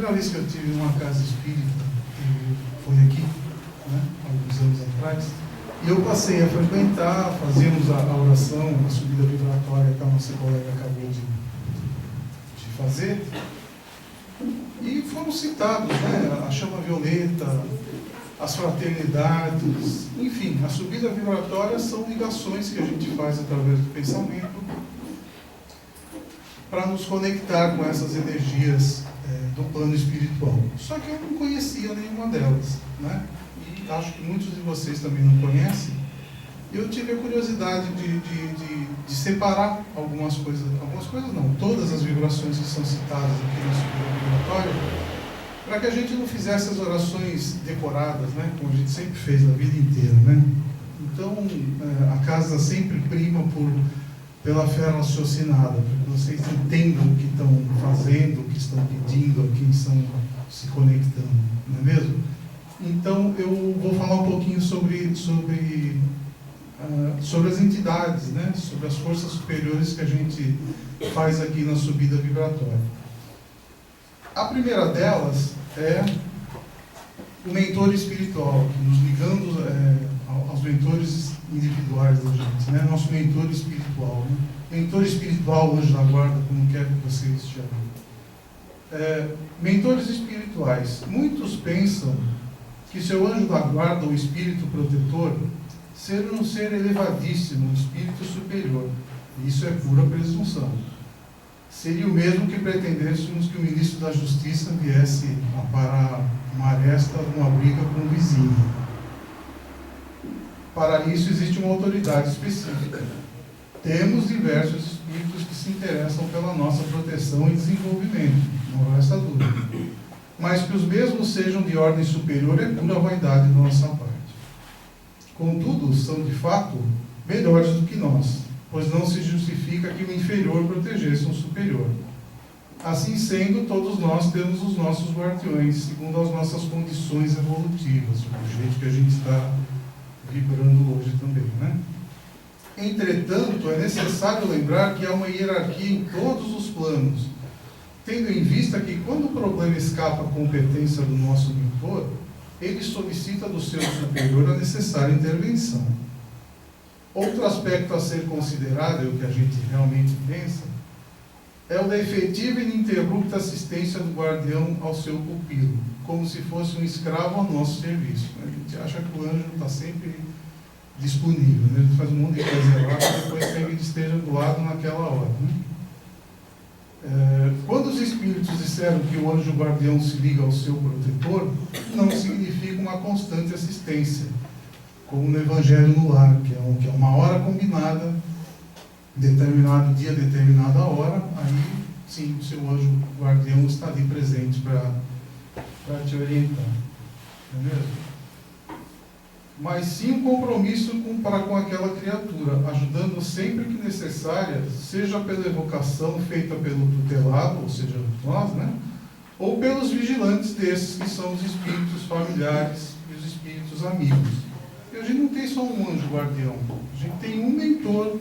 primeira vez que eu tive uma casa espírita, foi aqui, né, alguns anos atrás, e eu passei a frequentar, fazíamos a oração, a subida vibratória que a nossa colega acabou de fazer, e foram citados, né, a chama violeta, as fraternidades, enfim, a subida vibratória são ligações que a gente faz através do pensamento para nos conectar com essas energias do plano espiritual. Só que eu não conhecia nenhuma delas, né? E acho que muitos de vocês também não conhecem. Eu tive a curiosidade de separar algumas coisas não, todas as vibrações que são citadas aqui na subida vibratória, para que a gente não fizesse as orações decoradas, né, como a gente sempre fez na vida inteira, né? Então, a casa sempre prima pela fé raciocinada, para que vocês entendam o que estão fazendo, o que estão pedindo, a quem estão se conectando, não é mesmo? Então, eu vou falar um pouquinho sobre as entidades, né, sobre as forças superiores que a gente faz aqui na subida vibratória. A primeira delas é o mentor espiritual, nos ligando aos mentores individuais da gente, né? Nosso mentor espiritual, né? Mentor espiritual, anjo da guarda, como quer que vocês chamem. Mentores espirituais. Muitos pensam que seu anjo da guarda, ou espírito protetor, ser um ser elevadíssimo, um espírito superior. Isso é pura presunção. Seria o mesmo que pretendêssemos que o ministro da Justiça viesse para uma aresta, uma briga com o vizinho. Para isso existe uma autoridade específica. Temos diversos espíritos que se interessam pela nossa proteção e desenvolvimento, não resta dúvida. Mas que os mesmos sejam de ordem superior é pura vaidade da nossa parte. Contudo, são de fato melhores do que nós, pois não se justifica que o inferior protegesse um superior. Assim sendo, todos nós temos os nossos guardiões, segundo as nossas condições evolutivas, do jeito que a gente está vibrando hoje também, né? Entretanto, é necessário lembrar que há uma hierarquia em todos os planos, tendo em vista que quando o problema escapa à competência do nosso mentor, ele solicita do seu superior a necessária intervenção. Outro aspecto a ser considerado, é o que a gente realmente pensa, é o da efetiva e ininterrupta assistência do guardião ao seu pupilo, como se fosse um escravo ao nosso serviço. A gente acha que o anjo está sempre disponível, né? Ele faz um monte de coisa errada e depois quer que ele esteja do lado naquela hora, né? Quando os espíritos disseram que o anjo guardião se liga ao seu protetor, não significa uma constante assistência, como no Evangelho no Lar, que é uma hora combinada, determinado dia, determinada hora, aí sim, o seu anjo guardião está ali presente para te orientar, não é mesmo? Mas sim um compromisso para com aquela criatura, ajudando sempre que necessária, seja pela evocação feita pelo tutelado, ou seja, nós, né? Ou pelos vigilantes desses, que são os espíritos familiares e os espíritos amigos. E a gente não tem só um anjo guardião, a gente tem um mentor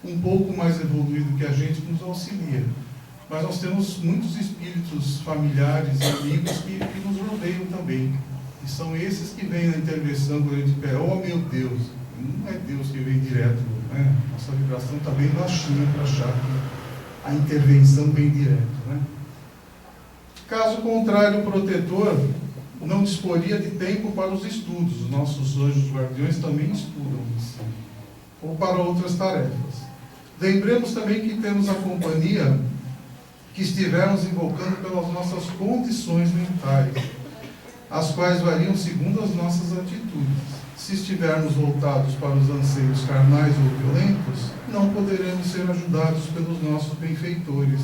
um pouco mais evoluído que a gente que nos auxilia. Mas nós temos muitos espíritos familiares e amigos que nos rodeiam também. E são esses que vêm na intervenção quando a gente pega, oh meu Deus, não é Deus que vem direto, né? Nossa vibração está bem baixinha para achar que a intervenção vem direto, né? Caso contrário, o protetor não disporia de tempo para os estudos. Os nossos anjos guardiões também estudam, ou para outras tarefas. Lembremos também que temos a companhia que estivermos invocando pelas nossas condições mentais, as quais variam segundo as nossas atitudes. Se estivermos voltados para os anseios carnais ou violentos, não poderemos ser ajudados pelos nossos benfeitores,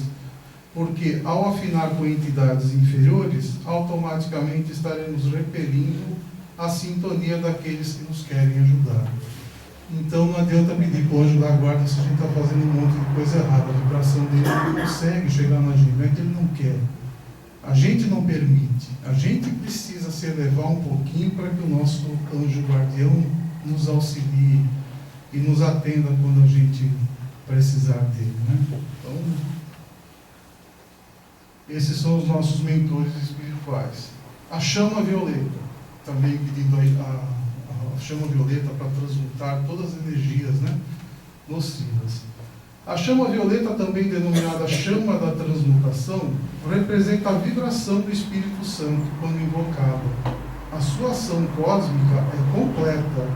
porque ao afinar com entidades inferiores, automaticamente estaremos repelindo a sintonia daqueles que nos querem ajudar. Então não adianta pedir para o anjo da guarda se a gente está fazendo um monte de coisa errada. A vibração dele não consegue chegar na gente, não é que ele não quer. A gente não permite. A gente precisa se elevar um pouquinho para que o nosso anjo guardião nos auxilie e nos atenda quando a gente precisar dele, né? Então, Esses são os nossos mentores espirituais. A chama violeta, também pedindo a chama violeta para transmutar todas as energias, né, nocivas. A chama violeta, também denominada chama da transmutação, representa a vibração do Espírito Santo quando invocada. A sua ação cósmica é completa,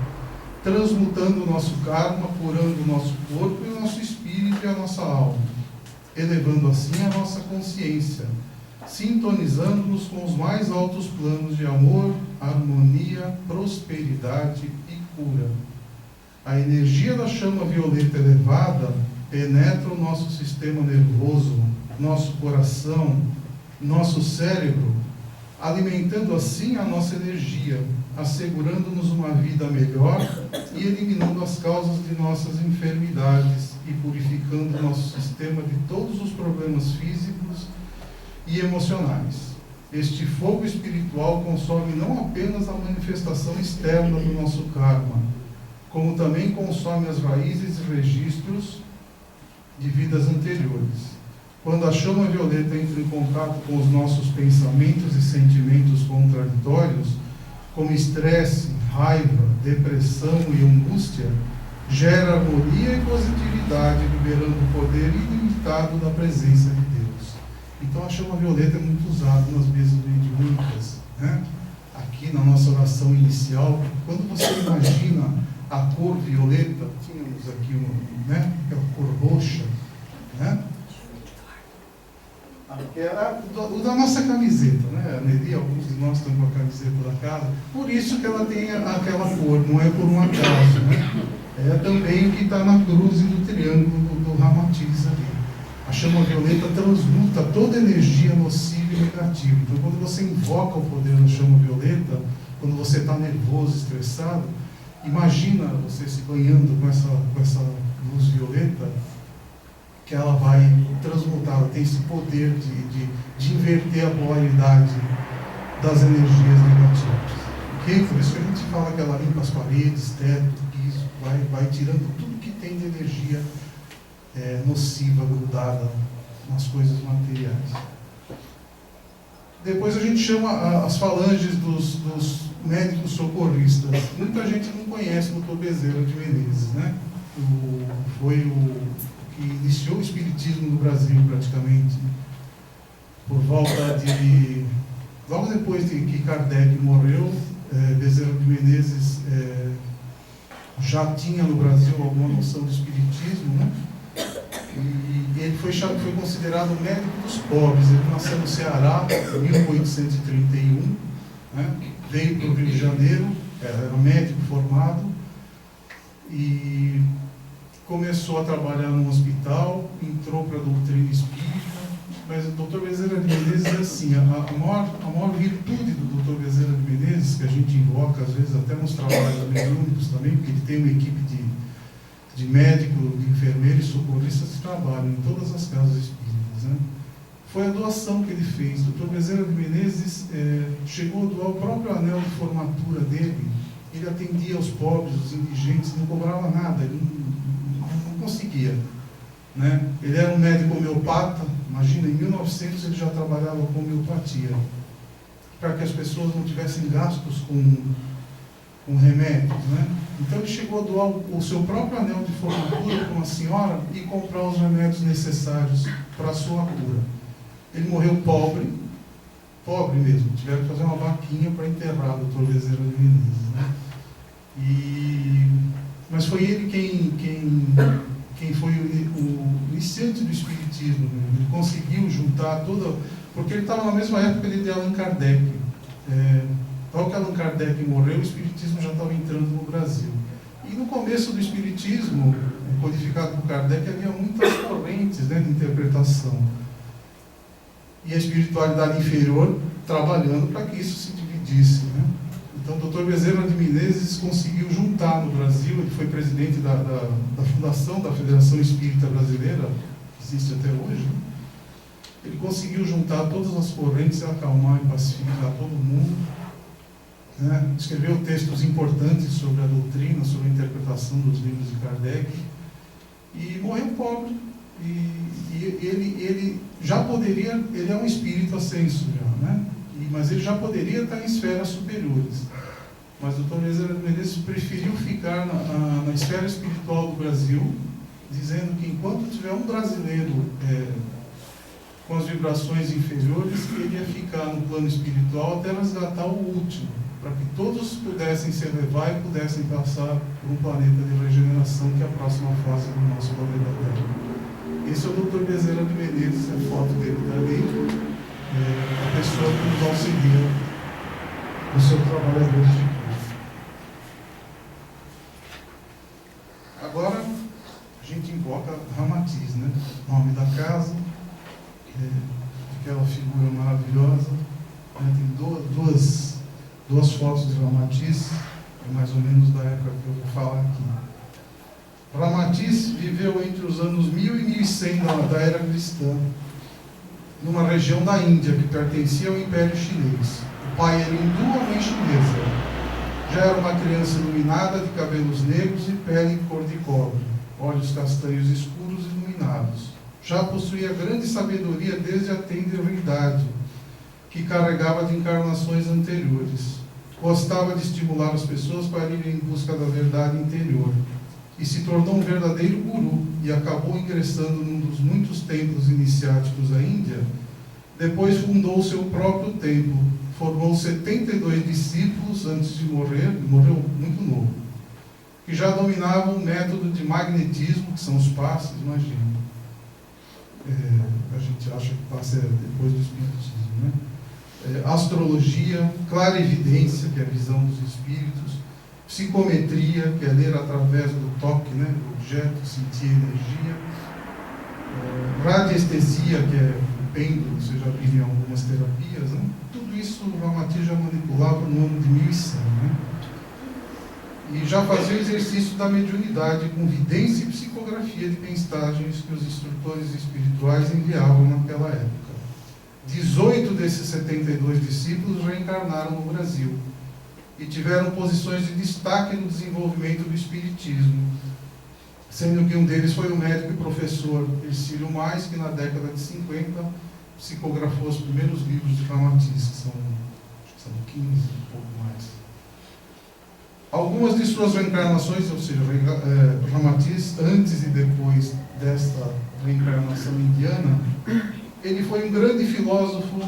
transmutando o nosso karma, curando o nosso corpo e o nosso espírito e a nossa alma, elevando assim a nossa consciência, sintonizando-nos com os mais altos planos de amor, harmonia, prosperidade e cura. A energia da chama violeta elevada penetra o nosso sistema nervoso, nosso coração, nosso cérebro, alimentando assim a nossa energia, assegurando-nos uma vida melhor e eliminando as causas de nossas enfermidades e purificando o nosso sistema de todos os problemas físicos e emocionais. Este fogo espiritual consome não apenas a manifestação externa do nosso karma, como também consome as raízes e registros de vidas anteriores. Quando a chama violeta entra em contato com os nossos pensamentos e sentimentos contraditórios, como estresse, raiva, depressão e angústia, gera harmonia e positividade, liberando o poder ilimitado da presença de Deus. Então a chama violeta é muito usada nas mesas mediúnicas, né? Aqui na nossa oração inicial, quando você imagina a cor violeta, tínhamos aqui né, aquela cor roxa, né? Era o da nossa camiseta, né? A Nelly, alguns de nós estão com a camiseta da casa, por isso que ela tem aquela cor, não é por um acaso, né? É também o que está na cruz e no triângulo do Ramatiz ali. A chama violeta transmuta toda energia nociva e negativa. Então, quando você invoca o poder da chama violeta, quando você está nervoso, estressado, imagina você se banhando com essa luz violeta, que ela vai transmutar, ela tem esse poder de inverter a polaridade das energias negativas. Ok? Por isso que a gente fala que ela limpa as paredes, teto, piso, vai tirando tudo que tem de energia nociva, grudada nas coisas materiais. Depois a gente chama as falanges dos médicos socorristas. Muita gente não conhece o Dr. Bezerra de Menezes, né? Foi o que iniciou o espiritismo no Brasil, praticamente, por volta de... Logo depois de que Kardec morreu, Bezerra de Menezes já tinha no Brasil alguma noção do espiritismo, né? E ele foi considerado o médico dos pobres. Ele nasceu no Ceará em 1831, né? Veio para o Rio de Janeiro, era médico formado, e começou a trabalhar num hospital, entrou para a doutrina espírita, mas o Dr. Bezerra de Menezes é assim, a maior virtude do Dr. Bezerra de Menezes, que a gente invoca às vezes até nos trabalhos mediúnicos também, porque ele tem uma equipe de médico, de enfermeiro e socorristas que trabalham em todas as casas espíritas, né? Foi a doação que ele fez. O Dr. Bezerra de Menezes chegou a doar o próprio anel de formatura dele. Ele atendia os pobres, os indigentes, não cobrava nada, ele não conseguia, né? Ele era um médico homeopata. Imagina, em 1900 ele já trabalhava com homeopatia, para que as pessoas não tivessem gastos com remédios, né? Então ele chegou a doar o seu próprio anel de formatura para uma senhora e comprar os remédios necessários para a sua cura. Ele morreu pobre mesmo, tiveram que fazer uma vaquinha para enterrar o Dr. Bezerra de Menezes, né? Mas foi ele quem foi o iniciante do espiritismo, né? Ele conseguiu juntar porque ele estava na mesma época de Allan Kardec. Tal que Allan Kardec morreu, o espiritismo já estava entrando no Brasil. E no começo do espiritismo, codificado por Kardec, havia muitas correntes, né, de interpretação. E a espiritualidade inferior trabalhando para que isso se dividisse, né? Então, o Dr. Bezerra de Menezes conseguiu juntar no Brasil, ele foi presidente da fundação da Federação Espírita Brasileira, que existe até hoje, né? Ele conseguiu juntar todas as correntes, acalmar e pacificar todo mundo, né? Escreveu textos importantes sobre a doutrina, sobre a interpretação dos livros de Kardec, e morreu pobre, E ele já poderia, ele é um espírito ascenso já, né? Mas ele já poderia estar em esferas superiores. Mas o Dr. Bezerra de Menezes preferiu ficar na esfera espiritual do Brasil, dizendo que enquanto tiver um brasileiro com as vibrações inferiores, ele ia ficar no plano espiritual até resgatar o último, para que todos pudessem se elevar e pudessem passar por um planeta de regeneração, que é a próxima fase do nosso planeta Terra. Esse é o Dr. Bezerra de Menezes, a foto dele está ali, a pessoa que nos auxilia no seu trabalho de Cristo. Agora, a gente invoca Ramatiz, né? O nome da casa, aquela figura maravilhosa, né? Tem duas fotos de Ramatiz, mais ou menos da época que eu vou falar aqui. Ramatiz viveu entre os anos 1000 e 1100 da era cristã, numa região da Índia que pertencia ao Império Chinês. O pai era hindu, a mãe chinesa. Já era uma criança iluminada, de cabelos negros e pele cor de cobre, olhos castanhos escuros e iluminados. Já possuía grande sabedoria desde a tenra idade, que carregava de encarnações anteriores. Gostava de estimular as pessoas para irem em busca da verdade interior. E se tornou um verdadeiro guru, e acabou ingressando num dos muitos templos iniciáticos da Índia. Depois fundou o seu próprio templo, formou 72 discípulos antes de morrer, morreu muito novo, que já dominavam o método de magnetismo, que são os passes, imagina. A gente acha que passe depois do espiritismo, né? Astrologia, clarevidência, que é a visão dos espíritos, psicometria, que é ler através do toque, né, do objeto, sentir energia, radiestesia, que é o pêndulo, vocês já viram em algumas terapias, né? Tudo isso o Ramatiz já manipulava no ano de 1100, né? E já fazia o exercício da mediunidade com vidência e psicografia de mensagens que os instrutores espirituais enviavam naquela época. 18 desses 72 discípulos reencarnaram no Brasil e tiveram posições de destaque no desenvolvimento do espiritismo, sendo que um deles foi o médico e professor Ercílio Mais, que na década de 50 psicografou os primeiros livros de Ramatiz, que são 15, um pouco mais. Algumas de suas reencarnações, ou seja, Ramatiz, antes e depois desta reencarnação indiana, ele foi um grande filósofo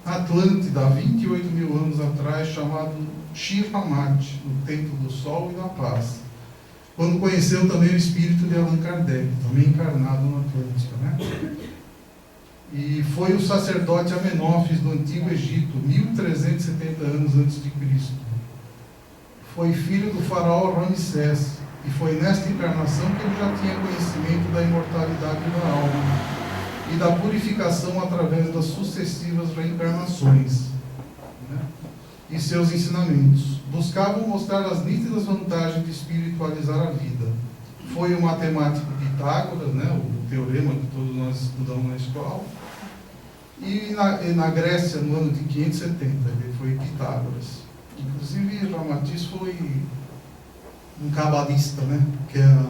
atlântida, há 28 mil anos atrás, chamado Shri Ramati, no Templo do Sol e da Paz, quando conheceu também o espírito de Allan Kardec, também encarnado na Atlântida, né? E foi o sacerdote Amenófis do Antigo Egito, 1370 anos antes de Cristo. Foi filho do faraó Ramsés, e foi nesta encarnação que ele já tinha conhecimento da imortalidade da alma e da purificação através das sucessivas reencarnações, né? E seus ensinamentos buscavam mostrar as nítidas vantagens de espiritualizar a vida. Foi o matemático Pitágoras, né, o teorema que todos nós estudamos na escola, e na Grécia, no ano de 570, ele foi Pitágoras. Inclusive, Ramatiz foi um cabalista, né, que é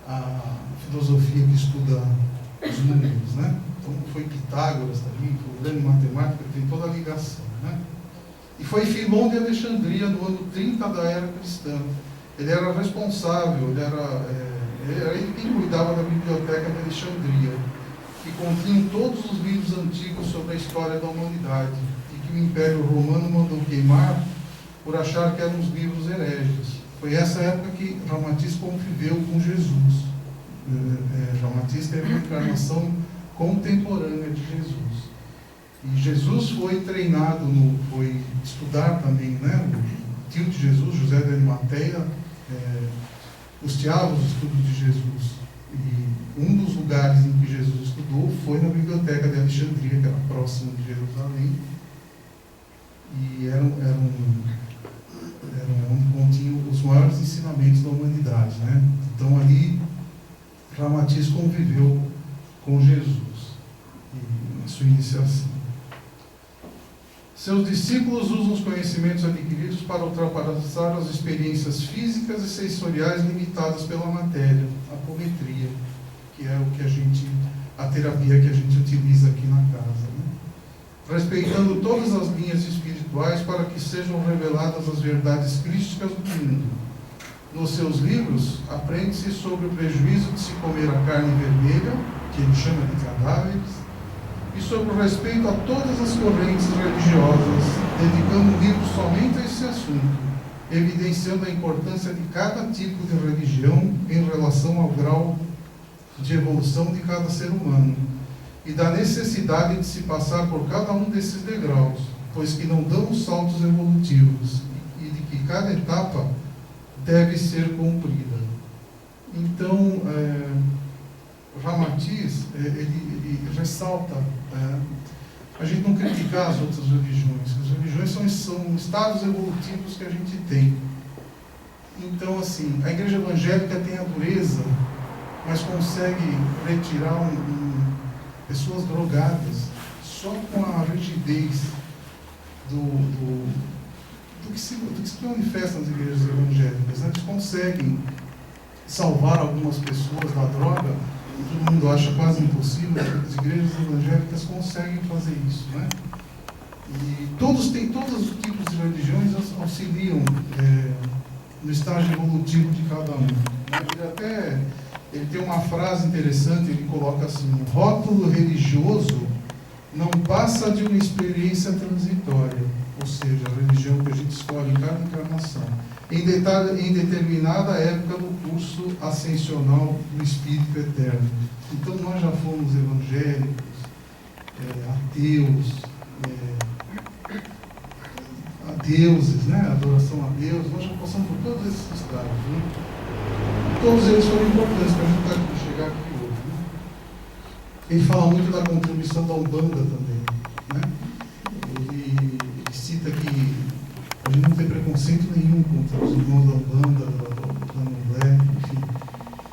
a filosofia que estuda os números, né? Então, foi Pitágoras também, foi o grande matemático, tem toda a ligação, né? E foi Filon de Alexandria, no ano 30 da era cristã. Ele era responsável, era ele quem cuidava da biblioteca de Alexandria, que continha todos os livros antigos sobre a história da humanidade, e que o Império Romano mandou queimar por achar que eram os livros hereges. Foi essa época que Ramatiz conviveu com Jesus. Ramatiz teve uma encarnação contemporânea de Jesus. E Jesus foi treinado, foi estudar também, né? O tio de Jesus, José de Arimateia, custeava os estudos de Jesus. E um dos lugares em que Jesus estudou foi na biblioteca de Alexandria, que era próxima de Jerusalém. E era onde continham os maiores ensinamentos da humanidade, né? Então ali Ramatiz conviveu com Jesus na sua iniciação. Seus discípulos usam os conhecimentos adquiridos para ultrapassar as experiências físicas e sensoriais limitadas pela matéria, a apometria, que é a terapia que a gente utiliza aqui na casa, né? Respeitando todas as linhas espirituais para que sejam reveladas as verdades crísticas do mundo. Nos seus livros, aprende-se sobre o prejuízo de se comer a carne vermelha, que ele chama de cadáveres, e sobre o respeito a todas as correntes religiosas, dedicando um livro somente a esse assunto, evidenciando a importância de cada tipo de religião em relação ao grau de evolução de cada ser humano, e da necessidade de se passar por cada um desses degraus, pois que não damos saltos evolutivos, e de que cada etapa deve ser cumprida. Então, Ramatiz, ele ressalta a gente não criticar as outras religiões. As religiões são estados evolutivos que a gente tem. Então, assim, a igreja evangélica tem a dureza, mas consegue retirar pessoas drogadas só com a rigidez do que se manifesta nas igrejas evangélicas. Eles conseguem salvar algumas pessoas da droga, e todo mundo acha quase impossível, mas as igrejas evangélicas conseguem fazer isso, né? E todos os tipos de religiões auxiliam no estágio evolutivo de cada um. Ele tem uma frase interessante, ele coloca assim: o rótulo religioso não passa de uma experiência transitória, ou seja, a religião que a gente escolhe em cada encarnação, em determinada época do curso ascensional do Espírito Eterno. Então nós já fomos evangélicos, ateus, deuses, né? Adoração a Deus, nós já passamos por todos esses estágios, né? Todos eles foram importantes para a gente chegar aqui hoje, né? Ele fala muito da contribuição da Umbanda também, né? Ele cita que a gente não tem preconceito nenhum contra os irmãos da Umbanda, da Candomblé, enfim,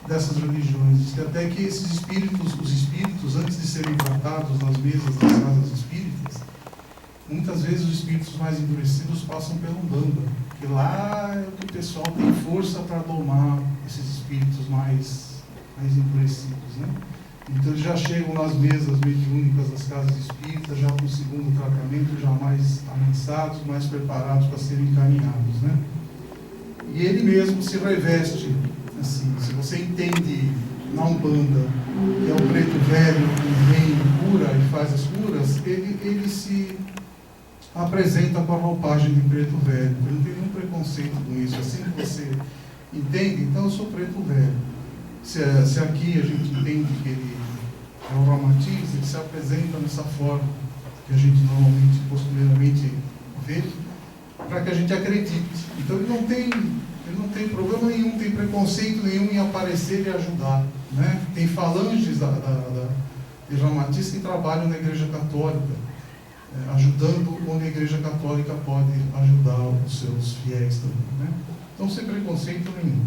dessas religiões. Diz que até que os espíritos, antes de serem tratados nas mesas das casas espíritas, muitas vezes os espíritos mais endurecidos passam pela Umbanda, porque lá é que o pessoal tem força para domar esses espíritos mais endurecidos, né? Então eles já chegam nas mesas mediúnicas das casas espíritas, já com o segundo tratamento, já mais avançados, mais preparados para serem encaminhados, né? E ele mesmo se reveste, assim, se você entende na Umbanda, que é o preto velho que vem e cura e faz as curas, ele se apresenta com a roupagem de preto velho. Eu não tenho nenhum preconceito com isso. Assim que você entende, então eu sou preto velho. Se aqui a gente entende que ele é o Ramatiz, ele se apresenta nessa forma que a gente normalmente, costumeiramente vê, para que a gente acredite. Então ele não tem problema nenhum, tem preconceito nenhum em aparecer e ajudar, né? Tem falanges de Ramatiz que trabalham na Igreja Católica, ajudando onde a Igreja Católica pode ajudar os seus fiéis também, né? Então, sem preconceito nenhum.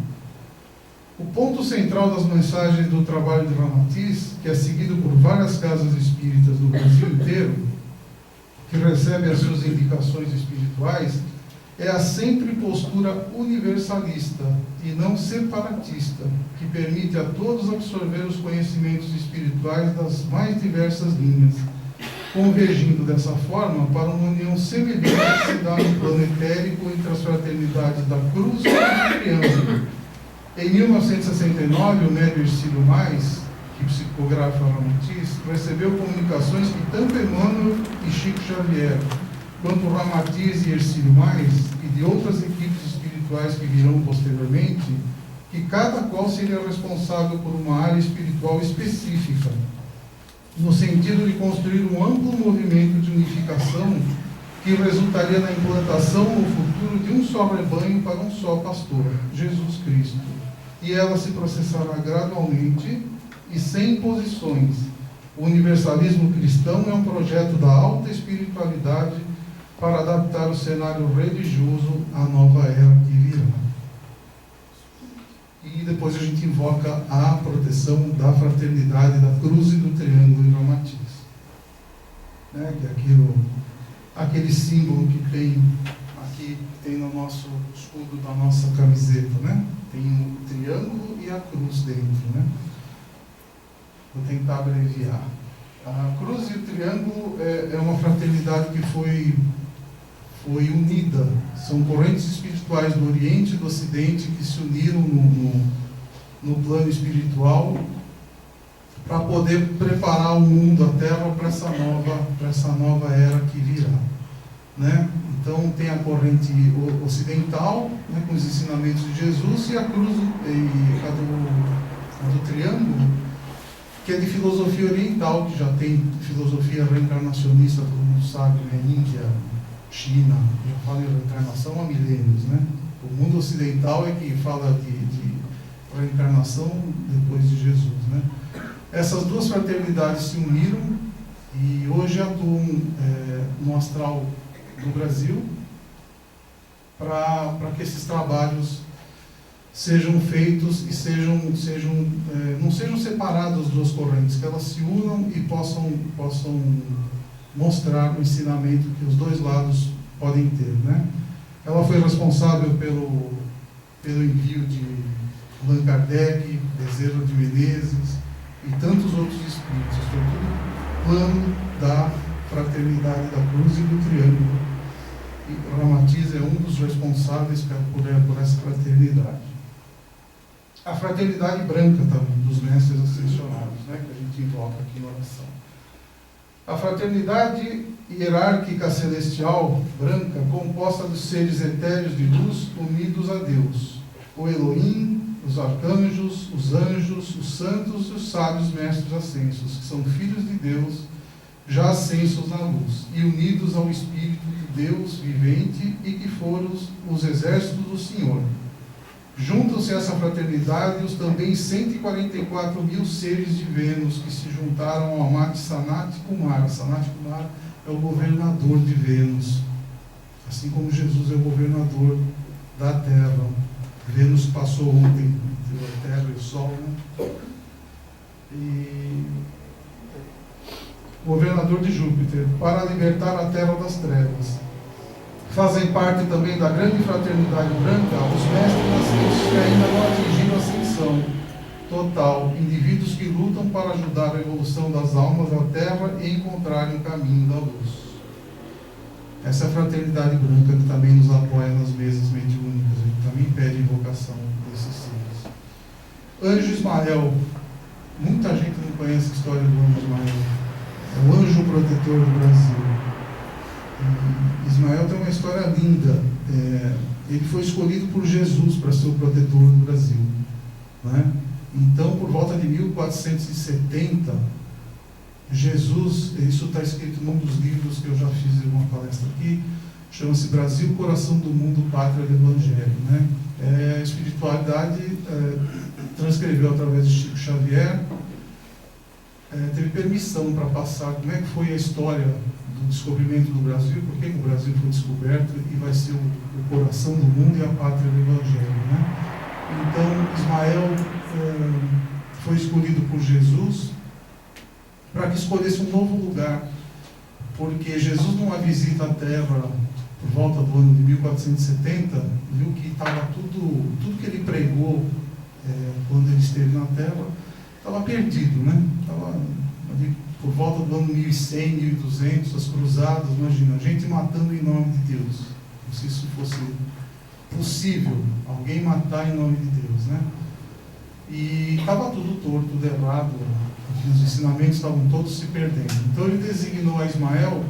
O ponto central das mensagens do trabalho de Ramatiz, que é seguido por várias casas espíritas do Brasil inteiro, que recebem as suas indicações espirituais, é a sempre postura universalista e não separatista, que permite a todos absorver os conhecimentos espirituais das mais diversas linhas, convergindo dessa forma para uma união semelhante que se dá no plano etérico entre as fraternidades da Cruz e do Triângulo. Em 1969, o médium Ercílio Mais, que psicografa Ramatiz, recebeu comunicações que tanto Emmanuel e Chico Xavier, quanto Ramatiz e Ercílio Mais, e de outras equipes espirituais que virão posteriormente, que cada qual seria responsável por uma área espiritual específica, no sentido de construir um amplo movimento de unificação que resultaria na implantação no futuro de um só rebanho para um só pastor, Jesus Cristo. E ela se processará gradualmente e sem imposições. O universalismo cristão é um projeto da alta espiritualidade para adaptar o cenário religioso à nova era que virá. E depois a gente invoca a proteção da fraternidade, da cruz e do triângulo em Ramatiz, né? Que é aquele símbolo que tem no nosso escudo da nossa camiseta, né? Tem o triângulo e a cruz dentro, né? Vou tentar abreviar. A cruz e o triângulo é uma fraternidade que foi unida. São correntes espirituais do Oriente e do Ocidente que se uniram no plano espiritual para poder preparar o mundo, a Terra, para essa nova era que virá, né? Então tem a corrente ocidental, né, com os ensinamentos de Jesus, e a cruz a do triângulo, que é de filosofia oriental, que já tem filosofia reencarnacionista, todo mundo sabe, né? Índia, China, já fala em reencarnação há milênios, né? O mundo ocidental é que fala de reencarnação depois de Jesus, né? Essas duas fraternidades se uniram e hoje atuam no astral do Brasil para que esses trabalhos sejam feitos e não sejam separadas as duas correntes, que elas se unam e possam mostrar o ensinamento que os dois lados podem ter, né? Ela foi responsável pelo envio de Allan Kardec, Bezerra de Menezes e tantos outros espíritos. Foi tudo plano da fraternidade da cruz e do triângulo. E Ramatiz é um dos responsáveis por essa fraternidade. A fraternidade branca também, dos mestres ascensionados, né, que a gente invoca aqui na oração. A fraternidade hierárquica celestial branca, composta dos seres etéreos de luz unidos a Deus, o Elohim, os arcanjos, os anjos, os santos e os sábios mestres ascensos, que são filhos de Deus, já ascensos na luz, e unidos ao Espírito de Deus vivente, e que foram os exércitos do Senhor. Juntam-se a essa fraternidade os também 144 mil seres de Vênus, que se juntaram ao Amate Sanat Kumara. Sanat Kumara é o governador de Vênus, assim como Jesus é o governador da Terra. Vênus passou ontem entre a Terra e o Sol, né? E governador de Júpiter, para libertar a Terra das trevas. Fazem parte também da grande fraternidade branca os mestres ascensos que ainda não atingiram a ascensão total, indivíduos que lutam para ajudar a evolução das almas da Terra e encontrarem o caminho da luz. Essa é a fraternidade branca que também nos apoia nas mesas mediúnicas, a gente também pede invocação desses seres. Anjo Ismael, muita gente não conhece a história do Anjo Ismael, é o anjo protetor do Brasil. E Ismael tem uma história linda. Ele foi escolhido por Jesus para ser o protetor do Brasil, né? Então, por volta de 1470, Jesus, isso está escrito num dos livros que eu já fiz em uma palestra aqui, chama-se Brasil, Coração do Mundo, Pátria do Evangelho, né? A espiritualidade transcreveu através de Chico Xavier, teve permissão para passar como é que foi a história do descobrimento do Brasil, por que o Brasil foi descoberto e vai ser o coração do mundo e a pátria do Evangelho, né? Então, Ismael foi escolhido por Jesus para que escolhesse um novo lugar, porque Jesus, numa visita à Terra por volta do ano de 1470, viu que estava tudo que ele pregou quando ele esteve na Terra estava perdido, né? Estava ali por volta do ano 1100, 1200, as cruzadas, imagina, gente matando em nome de Deus, como se isso fosse possível, alguém matar em nome de Deus, né? E estava tudo torto, tudo errado, os ensinamentos estavam todos se perdendo. Então ele designou a Ismael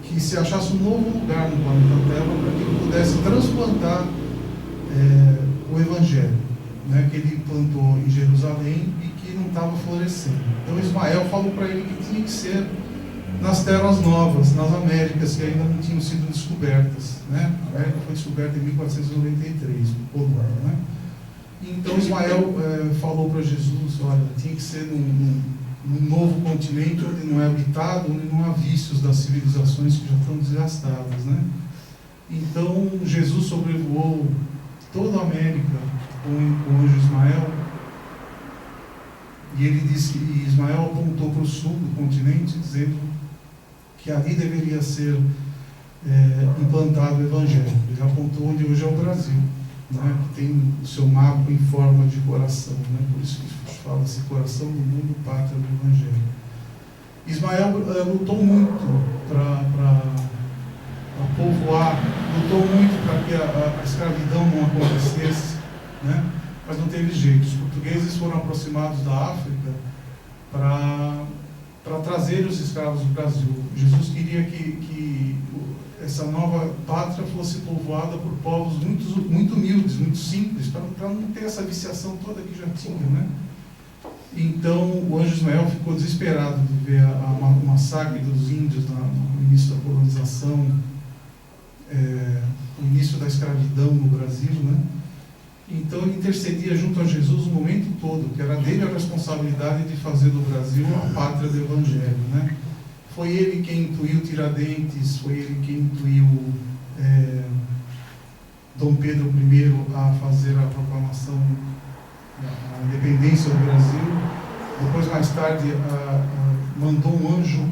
que se achasse um novo lugar no planeta Terra para que ele pudesse transplantar o Evangelho, né, que ele plantou em Jerusalém e que não estava florescendo. Então Ismael falou para ele que tinha que ser nas terras novas, nas Américas, que ainda não tinham sido descobertas, né? A América foi descoberta em 1493, no Polo, né? Então Ismael falou para Jesus, olha, tinha que ser num novo continente onde não é habitado, onde não há vícios das civilizações que já estão desgastadas, né? Então Jesus sobrevoou toda a América com o anjo Ismael, e ele disse que Ismael apontou para o sul do continente, dizendo que ali deveria ser implantado o Evangelho. Ele apontou onde hoje é o Brasil. né, que tem o seu mapa em forma de coração, né, por isso que fala-se coração do mundo, pátria do Evangelho. Ismael lutou muito para povoar, lutou muito para que a escravidão não acontecesse, né, mas não teve jeito. Os portugueses foram aproximados da África para trazer os escravos do Brasil. Jesus queria que essa nova pátria fosse povoada por povos muito humildes, muito simples, para não ter essa viciação toda que já tinha, né? Então o anjo Ismael ficou desesperado de ver o massacre dos índios no início da colonização, o início da escravidão no Brasil, né? Então ele intercedia junto a Jesus o momento todo, que era dele a responsabilidade de fazer do Brasil a pátria do Evangelho, né? Foi ele quem intuiu Tiradentes, foi ele quem intuiu Dom Pedro I a fazer a proclamação da independência do Brasil. Depois, mais tarde, mandou um anjo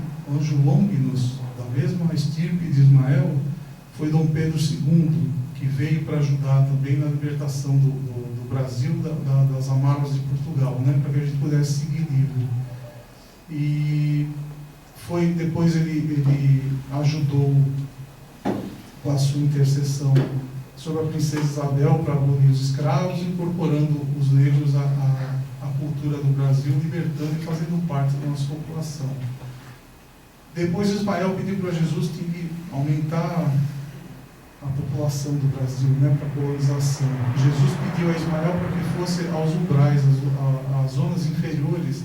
Longinus, da mesma estirpe de Ismael. Foi Dom Pedro II, que veio para ajudar também na libertação do Brasil das amarras de Portugal, né, para que a gente pudesse seguir livre. E depois ele ajudou com a sua intercessão sobre a princesa Isabel para abolir os escravos, incorporando os negros à cultura do Brasil, libertando e fazendo parte da nossa população. Depois Ismael pediu para Jesus que aumentar a população do Brasil, né, para a colonização. Jesus pediu a Ismael para que fosse aos umbrais, às zonas inferiores,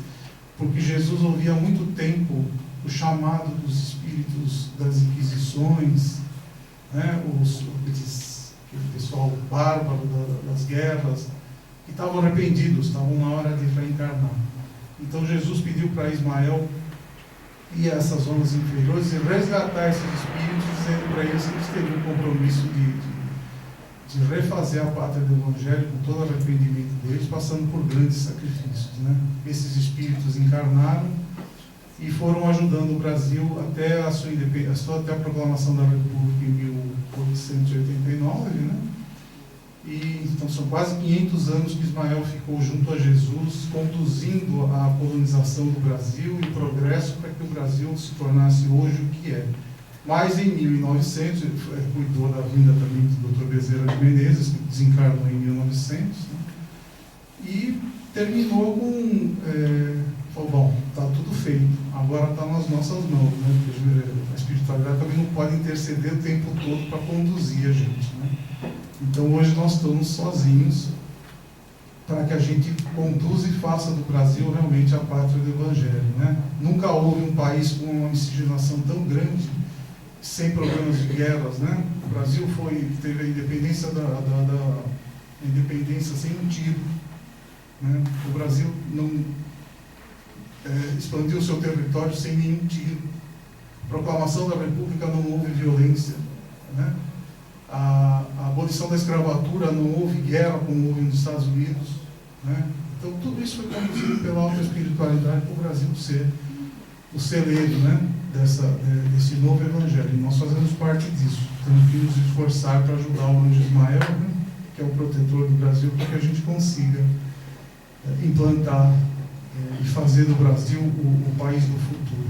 porque Jesus ouvia há muito tempo o chamado dos espíritos das inquisições, né, aquele pessoal bárbaro das guerras, que estavam arrependidos, estavam na hora de reencarnar. Então Jesus pediu para Ismael ir a essas zonas inferiores e resgatar esses espíritos, dizendo para eles que eles teriam o compromisso de refazer a pátria do Evangelho com todo o arrependimento deles, passando por grandes sacrifícios, né? Esses espíritos encarnaram e foram ajudando o Brasil até a sua independência, até a proclamação da República em 1889, né? E então são quase 500 anos que Ismael ficou junto a Jesus, conduzindo a colonização do Brasil e o progresso para que o Brasil se tornasse hoje o que é. Mas em 1900, ele cuidou da vinda também do Dr. Bezerra de Menezes, que desencarnou em 1900, né? E terminou com... falou, bom, está tudo feito, agora está nas nossas mãos, né? Porque a espiritualidade também não pode interceder o tempo todo para conduzir a gente, né? Então hoje nós estamos sozinhos para que a gente conduza e faça do Brasil realmente a pátria do Evangelho, né? Nunca houve um país com uma miscigenação tão grande, sem problemas de guerras, né? O Brasil teve a independência independência sem um tiro, né? O Brasil não expandiu o seu território sem nenhum tiro. Proclamação da República, não houve violência, né? A abolição da escravatura, não houve guerra como houve nos Estados Unidos, né? Então tudo isso foi conduzido pela alta espiritualidade para o Brasil ser o celeiro, né, desse novo Evangelho. E nós fazemos parte disso. Temos que nos esforçar para ajudar o anjo Ismael, né, que é o protetor do Brasil, para que a gente consiga implantar e fazer do Brasil o país do futuro.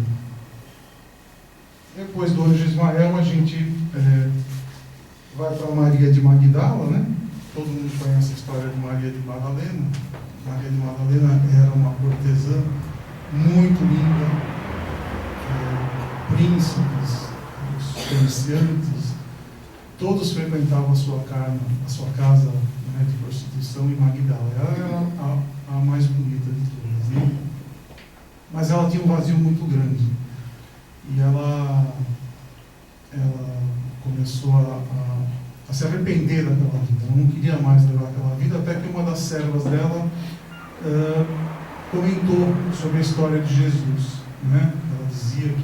Depois do anjo Ismael, a gente vai para Maria de Magdala, né? Todo mundo conhece a história de Maria de Madalena. Maria de Madalena era uma cortesã muito linda, príncipes, os comerciantes, todos frequentavam a sua casa, né, de prostituição em Magdala. Ela era a mais bonita de todas, né? Mas ela tinha um vazio muito grande e ela começou a se arrepender daquela vida. Ela não queria mais levar aquela vida, até que uma das servas dela comentou sobre a história de Jesus, né? Ela dizia que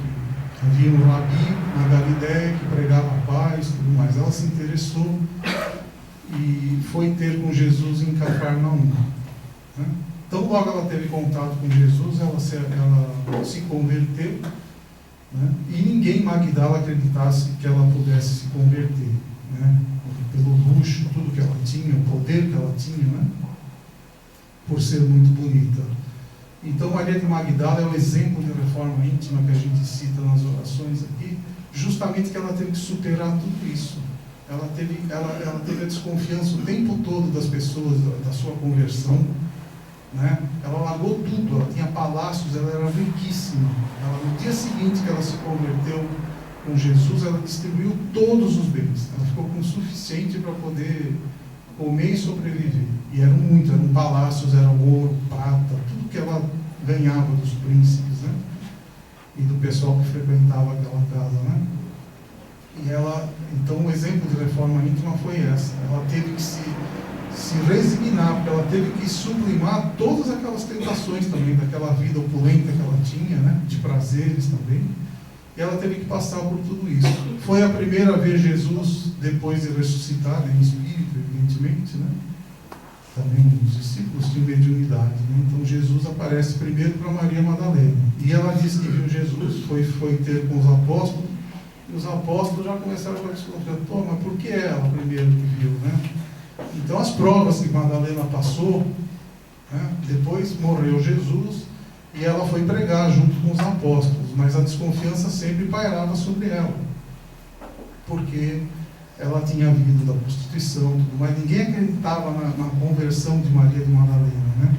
havia um rabi na Galileia que pregava a paz e tudo mais. Ela se interessou e foi ter com Jesus em Cafarnaum, né? Então, logo ela teve contato com Jesus, ela se converteu, né? E ninguém em Magdala acreditasse que ela pudesse se converter, né? Pelo luxo, tudo que ela tinha, o poder que ela tinha, né? Por ser muito bonita. Então, Maria de Magdala é o exemplo de reforma íntima que a gente cita nas orações aqui, justamente que ela teve que superar tudo isso. Ela teve a desconfiança o tempo todo das pessoas, da sua conversão, né? Ela largou tudo, ela tinha palácios, ela era riquíssima. No dia seguinte que ela se converteu com Jesus, ela distribuiu todos os bens. Ela ficou com o suficiente para poder comer e sobreviver. E eram muitos, eram palácios, era ouro, prata, tudo que ela ganhava dos príncipes, né? E do pessoal que frequentava aquela casa, né? E então o exemplo de reforma íntima foi essa. Ela teve que se resignar, porque ela teve que sublimar todas aquelas tentações também, daquela vida opulenta que ela tinha, né? De prazeres também. E ela teve que passar por tudo isso. Foi a primeira vez Jesus, depois de ressuscitar, em espírito, evidentemente, né? Também os discípulos tinham mediunidade, né? Então Jesus aparece primeiro para Maria Madalena. E ela disse que viu Jesus, foi ter com os apóstolos, e os apóstolos já começaram a desconfiar. Pô, mas por que ela primeiro que viu, né? Então as provas que Madalena passou, né? Depois morreu Jesus, e ela foi pregar junto com os apóstolos, mas a desconfiança sempre pairava sobre ela, porque ela tinha vindo da prostituição, mas ninguém acreditava na conversão de Maria de Madalena, né?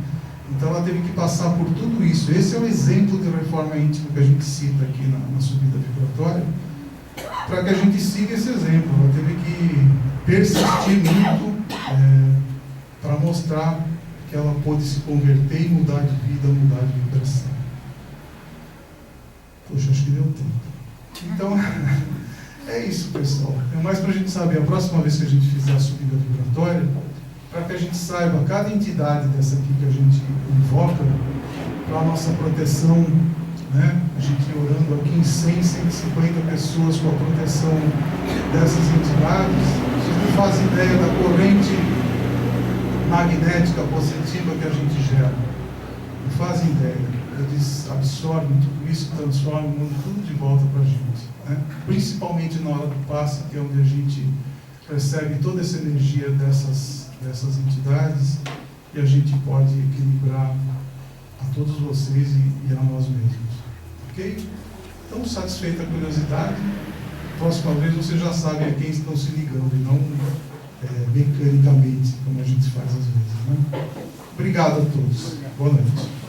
Então ela teve que passar por tudo isso. Esse é o exemplo de reforma íntima que a gente cita aqui na subida vibratória, para que a gente siga esse exemplo. Ela teve que persistir muito para mostrar que ela pôde se converter e mudar de vida, mudar de vibração. Poxa, acho que deu tempo. Então, é isso, pessoal. É mais para a gente saber, a próxima vez que a gente fizer a subida vibratória, para que a gente saiba cada entidade dessa aqui que a gente invoca, para a nossa proteção, né? A gente orando aqui em 100, 150 pessoas com a proteção dessas entidades. Vocês não fazem ideia da corrente magnética positiva que a gente gera. Não fazem ideia. Eles absorvem tudo isso, transformam o mundo tudo de volta para a gente, né? Principalmente na hora do passe, que é onde a gente recebe toda essa energia dessas entidades, e a gente pode equilibrar a todos vocês e a nós mesmos. Ok? Então, satisfeita a curiosidade, próxima vez vocês já sabem a quem estão se ligando, e não mecanicamente, como a gente faz às vezes, né? Obrigado a todos. Boa noite.